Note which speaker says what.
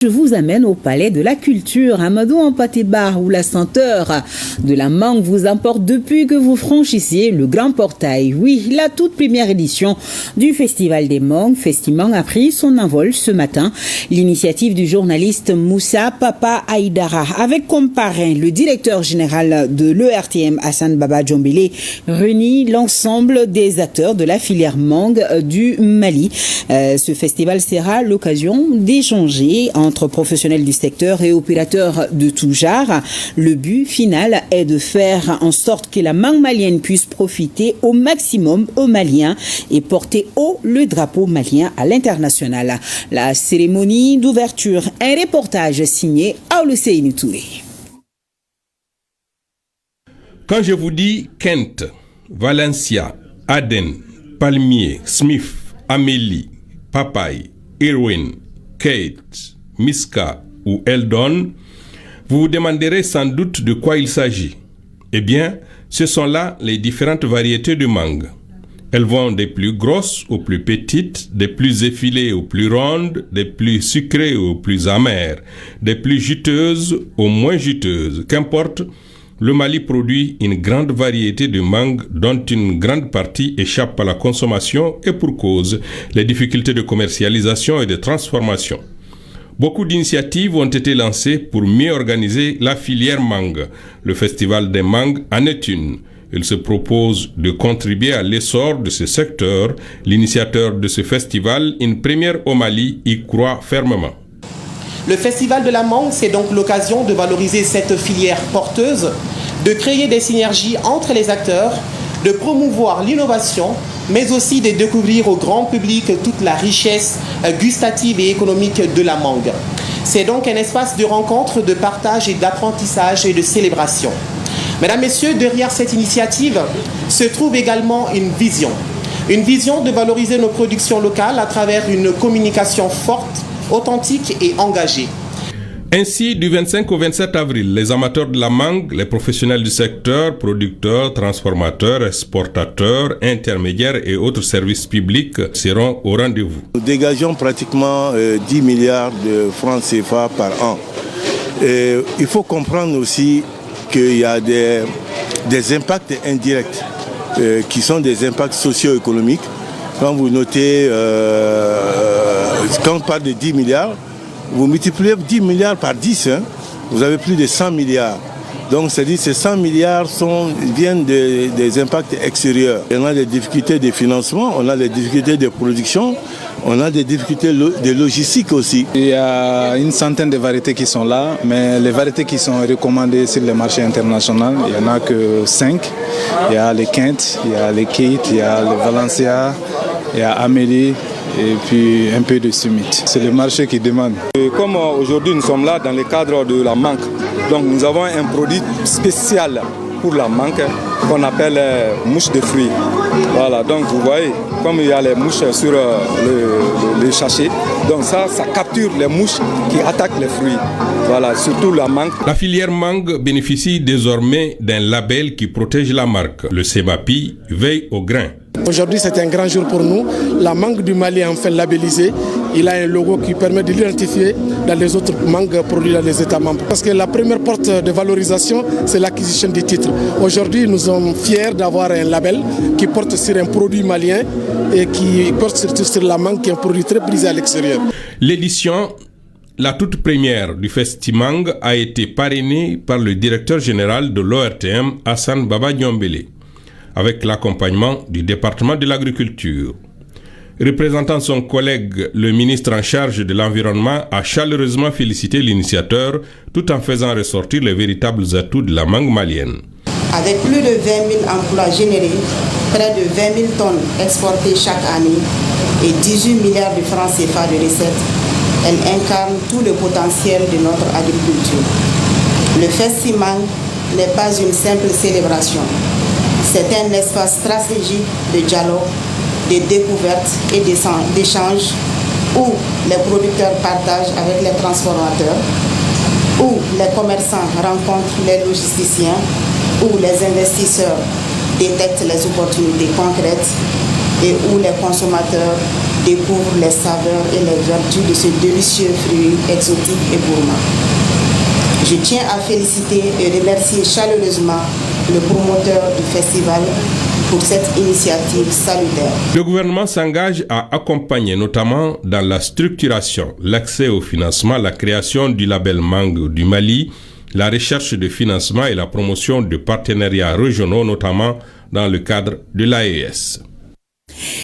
Speaker 1: Je vous amène au Palais de la Culture, Amadou Hampâté-Bâ, où la senteur de la mangue vous emporte depuis que vous franchissiez le grand portail. Oui, la toute première édition du Festival des mangues, Festimang, a pris son envol ce matin. L'initiative du journaliste Moussa Papa Aïdara, avec comme parrain le directeur général de l'ERTM, Hassan Baba Djombélé, réunit l'ensemble des acteurs de la filière mangue du Mali. Ce festival sera l'occasion d'échanger entre professionnels du secteur et opérateurs de tout genre. Le but final est de faire en sorte que la mangue malienne puisse profiter au maximum aux Maliens et porter haut le drapeau malien à l'international. La cérémonie d'ouverture, un reportage signé Aoulou Seyni Touré.
Speaker 2: Quand je vous dis Kent, Valencia, Aden, Palmier, Smith, Amélie, Papaye, Irwin, Kate, Miska ou Eldon, vous vous demanderez sans doute de quoi il s'agit. Eh bien, ce sont là les différentes variétés de mangue. Elles vont des plus grosses aux plus petites, des plus effilées aux plus rondes, des plus sucrées aux plus amères, des plus juteuses aux moins juteuses. Qu'importe, le Mali produit une grande variété de mangues dont une grande partie échappe à la consommation et pour cause, les difficultés de commercialisation et de transformation. Beaucoup d'initiatives ont été lancées pour mieux organiser la filière mangue. Le Festival des mangues en est une. Il se propose de contribuer à l'essor de ce secteur. L'initiateur de ce festival, une première au Mali, y croit fermement.
Speaker 3: Le Festival de la mangue, c'est donc l'occasion de valoriser cette filière porteuse, de créer des synergies entre les acteurs, de promouvoir l'innovation, mais aussi de découvrir au grand public toute la richesse gustative et économique de la mangue. C'est donc un espace de rencontre, de partage et d'apprentissage et de célébration. Mesdames, Messieurs, derrière cette initiative se trouve également une vision de valoriser nos productions locales à travers une communication forte, authentique et engagée.
Speaker 2: Ainsi, du 25 au 27 avril, les amateurs de la mangue, les professionnels du secteur, producteurs, transformateurs, exportateurs, intermédiaires et autres services publics seront au rendez-vous.
Speaker 4: Nous dégageons pratiquement 10 milliards de francs CFA par an. Il faut comprendre aussi qu'il y a des impacts indirects qui sont des impacts socio-économiques. Quand vous notez, quand on parle de 10 milliards, vous multipliez 10 milliards par 10, vous avez plus de 100 milliards. Donc, c'est-à-dire que ces 100 milliards viennent des impacts extérieurs. On a des difficultés de financement, on a des difficultés de production, on a des difficultés de logistique aussi.
Speaker 5: Il y a une centaine de variétés qui sont là, mais les variétés qui sont recommandées sur le marché international, il n'y en a que 5. Il y a les Kent, il y a les Kate, il y a les Valencia, il y a Amélie, et puis un peu de Summit. C'est le marché qui demande.
Speaker 6: Et comme aujourd'hui nous sommes là dans le cadre de la mangue, donc nous avons un produit spécial pour la mangue qu'on appelle mouche de fruits. Voilà, donc vous voyez, comme il y a les mouches sur le sachet, donc ça capture les mouches qui attaquent les fruits. Voilà, surtout la mangue.
Speaker 2: La filière mangue bénéficie désormais d'un label qui protège la marque. Le CEMAPI veille au grain.
Speaker 7: Aujourd'hui, c'est un grand jour pour nous. La mangue du Mali est enfin labellisée. Il a un logo qui permet de l'identifier dans les autres mangues produites dans les États membres. Parce que la première porte de valorisation, c'est l'acquisition des titres. Aujourd'hui, nous sommes fiers d'avoir un label qui porte sur un produit malien et qui porte surtout sur la mangue, qui est un produit très prisé à l'extérieur.
Speaker 2: L'édition, la toute première du Festimang, a été parrainée par le directeur général de l'ORTM, Hassan Baba Djombélé, avec l'accompagnement du département de l'agriculture. Représentant son collègue, le ministre en charge de l'environnement a chaleureusement félicité l'initiateur tout en faisant ressortir les véritables atouts de la mangue malienne.
Speaker 8: Avec plus de 20 000 emplois générés, près de 20 000 tonnes exportées chaque année et 18 milliards de francs CFA de recettes, elle incarne tout le potentiel de notre agriculture. Le Festimang n'est pas une simple célébration. C'est un espace stratégique de dialogue, de découverte et d'échange où les producteurs partagent avec les transformateurs, où les commerçants rencontrent les logisticiens, où les investisseurs détectent les opportunités concrètes et où les consommateurs découvrent les saveurs et les vertus de ce délicieux fruit exotique et gourmand. Je tiens à féliciter et remercier chaleureusement le promoteur du festival pour cette initiative salutaire.
Speaker 2: Le gouvernement s'engage à accompagner notamment dans la structuration, l'accès au financement, la création du label Mangue du Mali, la recherche de financement et la promotion de partenariats régionaux, notamment dans le cadre de l'AES.